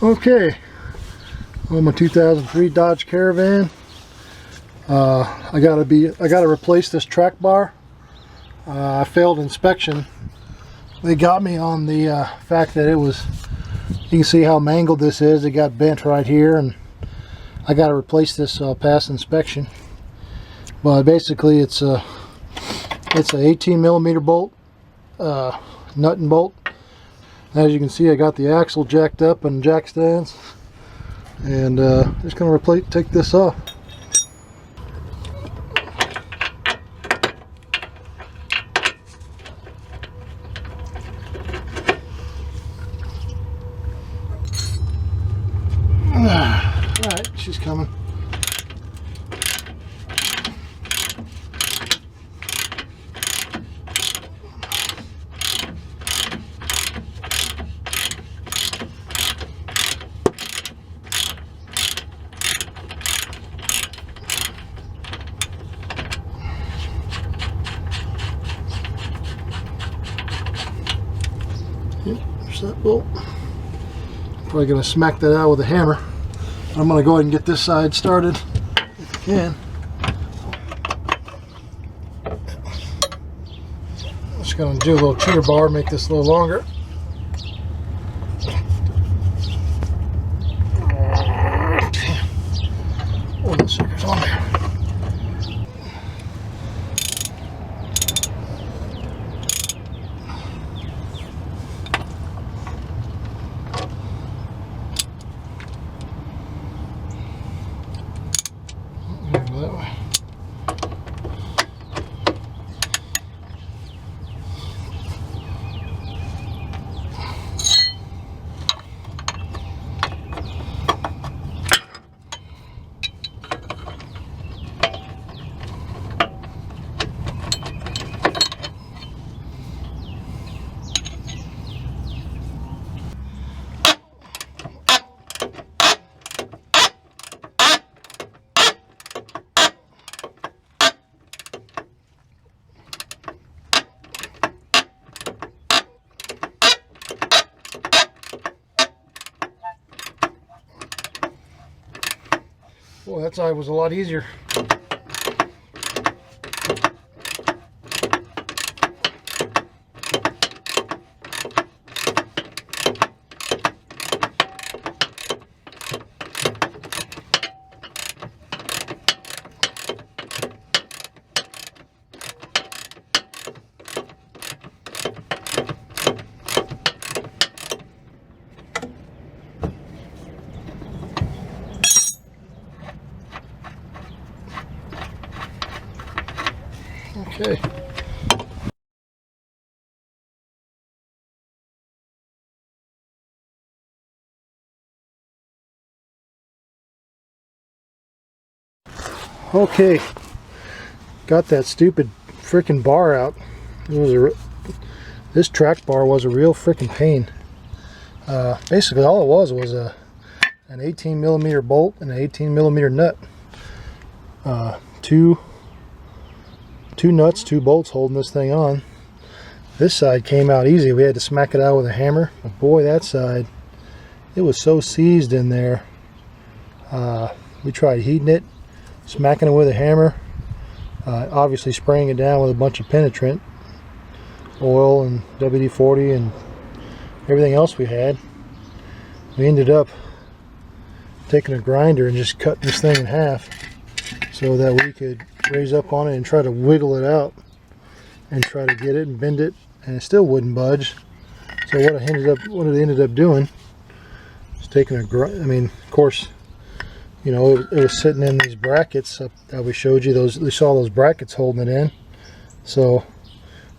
Okay, on my 2003 Dodge Caravan, I gotta replace this track bar. I failed inspection. They got me on the fact that it was, you can see how mangled this is. It got bent right here, and I gotta replace this so I'll pass inspection. But basically it's a 18mm bolt, nut and bolt. As you can see, I got the axle jacked up and jack stands, and just gonna take this off. Alright, she's coming. Yep, there's that bolt. Probably going to smack that out with a hammer. I'm going to go ahead and get this side started if I can. Just going to do a little cheater bar, make this a little longer. Oh, the sucker's on there. That way. Boy, that side was a lot easier. Okay. Okay. Got that stupid frickin' bar out. This track bar was a real frickin' pain. Basically all it was an 18mm bolt and an 18mm nut. Two nuts, two bolts holding this thing on. This side came out easy. We had to smack it out with a hammer. But boy, that side, it was so seized in there. We tried heating it, smacking it with a hammer, obviously spraying it down with a bunch of penetrant, oil and WD-40 and everything else we had. We ended up taking a grinder and just cutting this thing in half so that we could raise up on it and try to wiggle it out and try to get it and bend it, and it still wouldn't budge. So what it ended up doing is taking a grind. I mean, of course, you know, it was sitting in these brackets that we showed you. We saw those brackets holding it in. So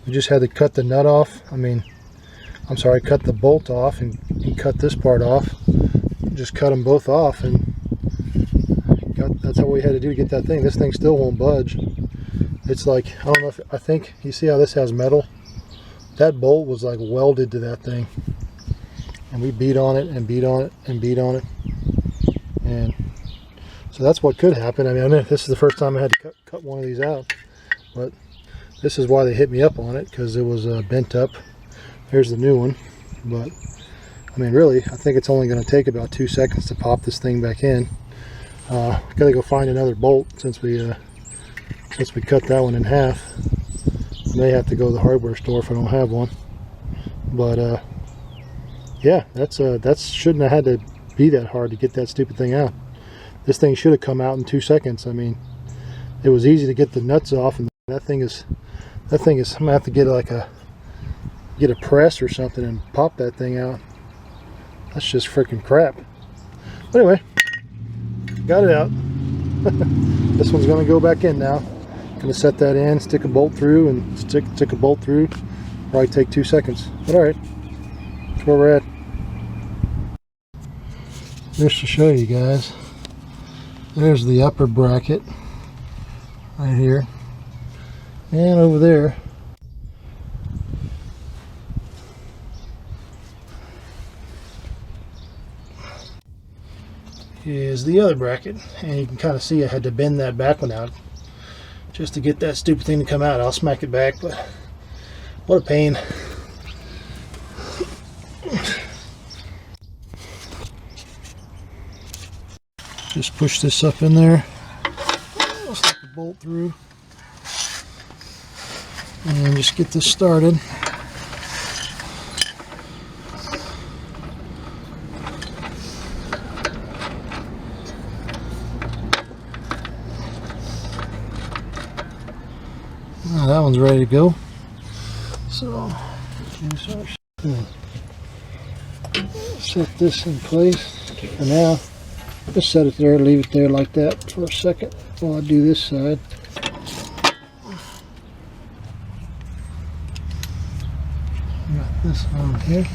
we just had to cut the nut off. I'm sorry, cut the bolt off and cut this part off. Just cut them both off, and that's all we had to do to get that thing. This thing still won't budge. It's like, I don't know if, I think, you see how this has metal? That bolt was like welded to that thing. And we beat on it and beat on it and beat on it. And so that's what could happen. I mean, this is the first time I had to cut one of these out. But this is why they hit me up on it, because it was bent up. Here's the new one. But I mean, really, I think it's only going to take about 2 seconds to pop this thing back in. Gotta go find another bolt since we cut that one in half. I may have to go to the hardware store if I don't have one. But yeah, that shouldn't have had to be that hard to get that stupid thing out. This thing should have come out in 2 seconds. I mean, it was easy to get the nuts off, and that thing is I'm gonna have to get a press or something and pop that thing out. That's just freaking crap. But anyway, got it out. This one's gonna go back in now. Gonna set that in, stick a bolt through, and stick a bolt through. Probably take 2 seconds. But all right, that's where we're at. Just to show you guys, there's the upper bracket right here, and over there is the other bracket, and you can kind of see I had to bend that back one out just to get that stupid thing to come out. I'll smack it back, but what a pain. Just push this up in there, slip the bolt through, and just get this started. Now that one's ready to go. So set this in place for now. Just set it there, leave it there like that for a second while I do this side. Got this on here.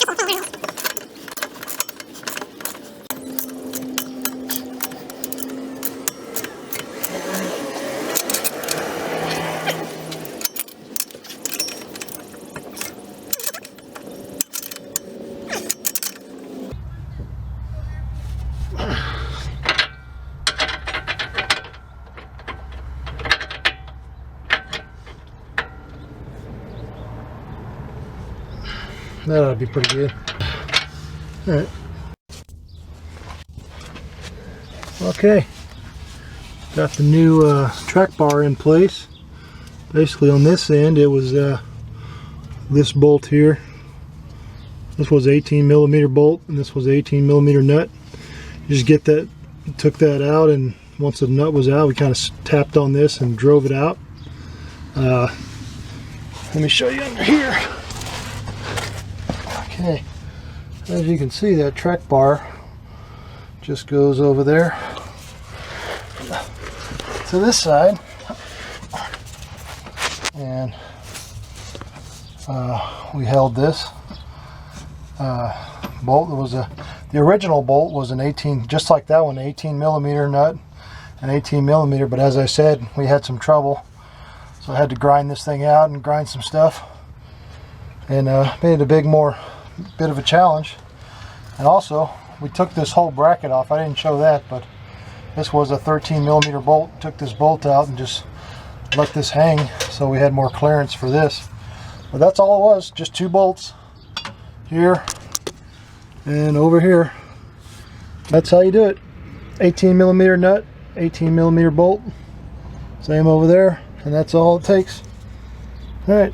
Put that in. That ought to be pretty good. Alright. Okay. Got the new track bar in place. Basically on this end it was this bolt here. This was 18mm bolt and this was 18mm nut. You just get that, took that out, and once the nut was out we kind of tapped on this and drove it out. Let me show you under here. Okay, as you can see, that track bar just goes over there to this side, and we held this bolt. The original bolt was an 18, just like that one, 18mm nut, an 18mm. But as I said, we had some trouble, so I had to grind this thing out and grind some stuff, and made it a bit of a challenge. And also we took this whole bracket off. I didn't show that, but this was a 13mm bolt. Took this bolt out and just let this hang so we had more clearance for this. But that's all it was, just 2 bolts. here and over here. That's how you do it. 18mm nut, 18mm bolt, same over there, and that's all it takes. All right.